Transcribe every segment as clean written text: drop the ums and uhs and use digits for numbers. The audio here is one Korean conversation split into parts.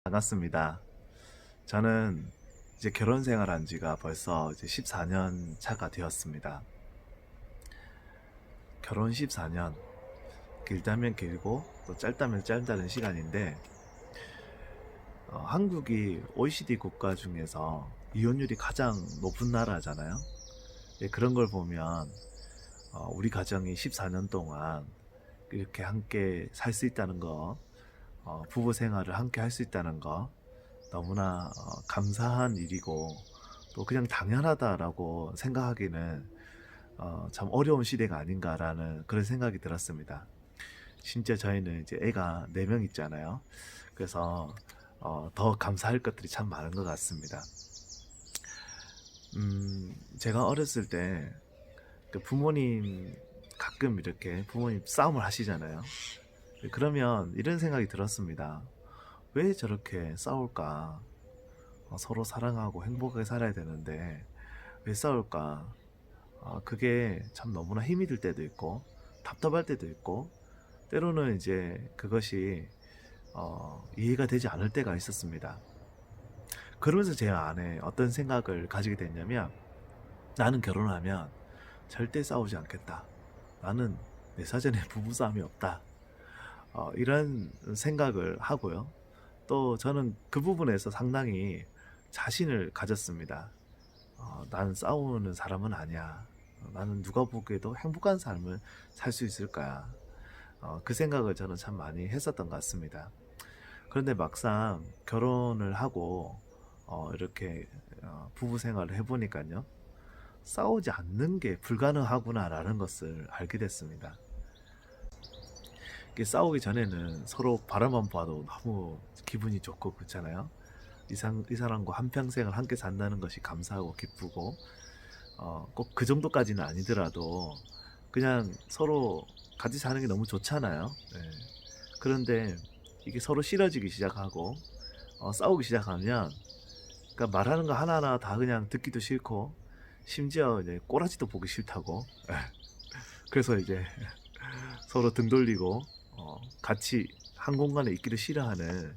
반갑습니다. 저는 이제 결혼 생활한 지가 벌써 이제 14년 차가 되었습니다. 결혼 14년, 길다면 길고 또 짧다면 짧다는 시간인데, 한국이 OECD 국가 중에서 이혼율이 가장 높은 나라잖아요. 예, 그런 걸 보면 우리 가정이 14년 동안 이렇게 함께 살 수 있다는 거, 부부 생활을 함께 할 수 있다는 거 너무나 감사한 일이고 또 그냥 당연하다라고 생각하기는 참 어려운 시대가 아닌가라는 그런 생각이 들었습니다. 심지어 저희는 이제 애가 4명 있잖아요. 그래서 더 감사할 것들이 참 많은 것 같습니다. 제가 어렸을 때 그 부모님 가끔 이렇게 부모님 싸움을 하시잖아요. 그러면 이런 생각이 들었습니다. 왜 저렇게 싸울까? 서로 사랑하고 행복하게 살아야 되는데 왜 싸울까? 그게 참 너무나 힘이 들 때도 있고 답답할 때도 있고 때로는 이제 그것이 이해가 되지 않을 때가 있었습니다. 그러면서 제 안에 어떤 생각을 가지게 됐냐면 나는 결혼하면 절대 싸우지 않겠다. 나는 내 사전에 부부싸움이 없다. 이런 생각을 하고요. 또 저는 그 부분에서 상당히 자신을 가졌습니다. 나는 싸우는 사람은 아니야. 나는 누가 보기에도 행복한 삶을 살 수 있을 거야. 그 생각을 저는 참 많이 했었던 것 같습니다. 그런데 막상 결혼을 하고 이렇게 부부 생활을 해보니까요. 싸우지 않는 게 불가능하구나라는 것을 알게 됐습니다. 이게 싸우기 전에는 서로 바라만 봐도 너무 기분이 좋고 그렇잖아요. 이 사람과 한평생을 함께 산다는 것이 감사하고 기쁘고 꼭 그 정도까지는 아니더라도 그냥 서로 같이 사는 게 너무 좋잖아요. 네. 그런데 이게 서로 싫어지기 시작하고 싸우기 시작하면 그러니까 말하는 거 하나하나 다 그냥 듣기도 싫고 심지어 이제 꼬라지도 보기 싫다고. 예. 그래서 이제 서로 등 돌리고 같이 한 공간에 있기를 싫어하는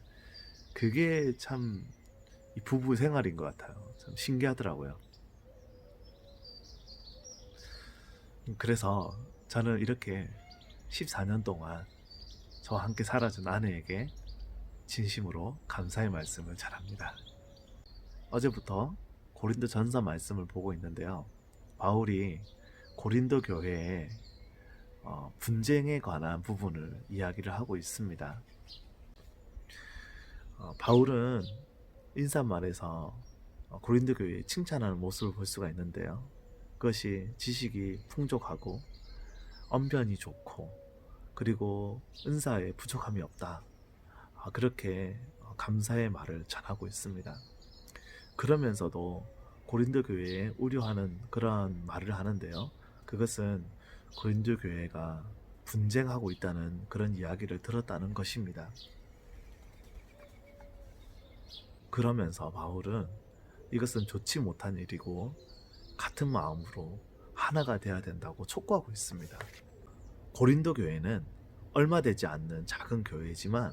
그게 참 이 부부 생활인 것 같아요. 참 신기하더라고요. 그래서 저는 이렇게 14년 동안 저와 함께 살아준 아내에게 진심으로 감사의 말씀을 잘합니다. 어제부터 고린도 전서 말씀을 보고 있는데요. 바울이 고린도 교회에 분쟁에 관한 부분을 이야기를 하고 있습니다. 바울은 인사말에서 고린도 교회에 칭찬하는 모습을 볼 수가 있는데요. 그것이 지식이 풍족하고 언변이 좋고 그리고 은사에 부족함이 없다. 그렇게 감사의 말을 전하고 있습니다. 그러면서도 고린도 교회에 우려하는 그러한 말을 하는데요. 그것은 고린도 교회가 분쟁하고 있다는 그런 이야기를 들었다는 것입니다. 그러면서 바울은 이것은 좋지 못한 일이고 같은 마음으로 하나가 되어야 된다고 촉구하고 있습니다. 고린도 교회는 얼마 되지 않는 작은 교회지만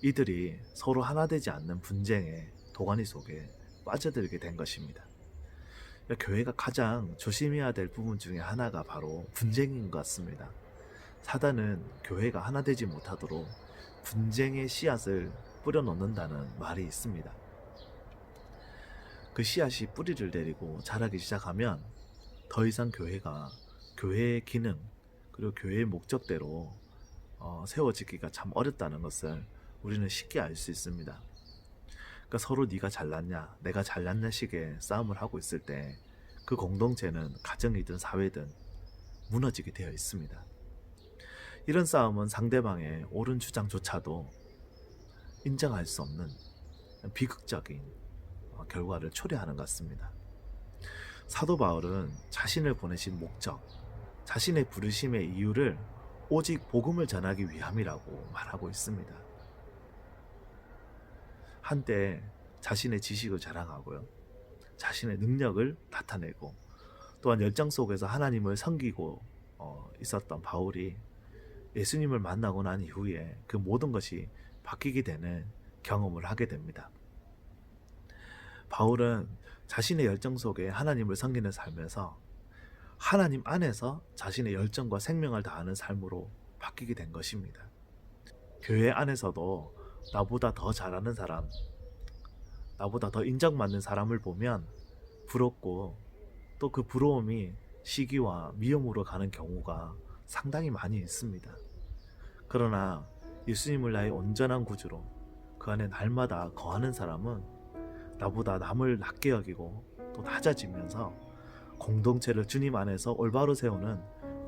이들이 서로 하나 되지 않는 분쟁의 도가니 속에 빠져들게 된 것입니다. 교회가 가장 조심해야 될 부분 중에 하나가 바로 분쟁인 것 같습니다. 사단은 교회가 하나 되지 못하도록 분쟁의 씨앗을 뿌려놓는다는 말이 있습니다. 그 씨앗이 뿌리를 내리고 자라기 시작하면 더 이상 교회가 교회의 기능 그리고 교회의 목적대로 세워지기가 참 어렵다는 것을 우리는 쉽게 알 수 있습니다. 그러니까 서로 네가 잘났냐 내가 잘났냐 식의 싸움을 하고 있을 때 그 공동체는 가정이든 사회든 무너지게 되어 있습니다. 이런 싸움은 상대방의 옳은 주장조차도 인정할 수 없는 비극적인 결과를 초래하는 것 같습니다. 사도 바울은 자신을 보내신 목적, 자신의 부르심의 이유를 오직 복음을 전하기 위함이라고 말하고 있습니다. 한때 자신의 지식을 자랑하고요. 자신의 능력을 나타내고 또한 열정 속에서 하나님을 섬기고 있었던 바울이 예수님을 만나고 난 이후에 그 모든 것이 바뀌게 되는 경험을 하게 됩니다. 바울은 자신의 열정 속에 하나님을 섬기는 삶에서 하나님 안에서 자신의 열정과 생명을 다하는 삶으로 바뀌게 된 것입니다. 교회 안에서도 나보다 더 잘하는 사람, 나보다 더 인정받는 사람을 보면 부럽고, 또 그 부러움이 시기와 미움으로 가는 경우가 상당히 많이 있습니다. 그러나 예수님을 나의 온전한 구주로 그 안에 날마다 거하는 사람은 나보다 남을 낮게 여기고 또 낮아지면서 공동체를 주님 안에서 올바로 세우는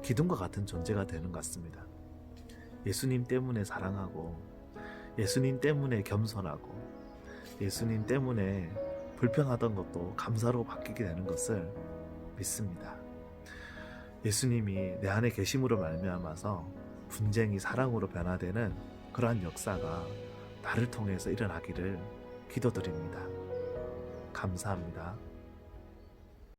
기둥과 같은 존재가 되는 것 같습니다. 예수님 때문에 사랑하고, 예수님 때문에 겸손하고, 예수님 때문에 불평하던 것도 감사로 바뀌게 되는 것을 믿습니다. 예수님이 내 안에 계심으로 말미암아서 분쟁이 사랑으로 변화되는 그러한 역사가 나를 통해서 일어나기를 기도드립니다. 감사합니다.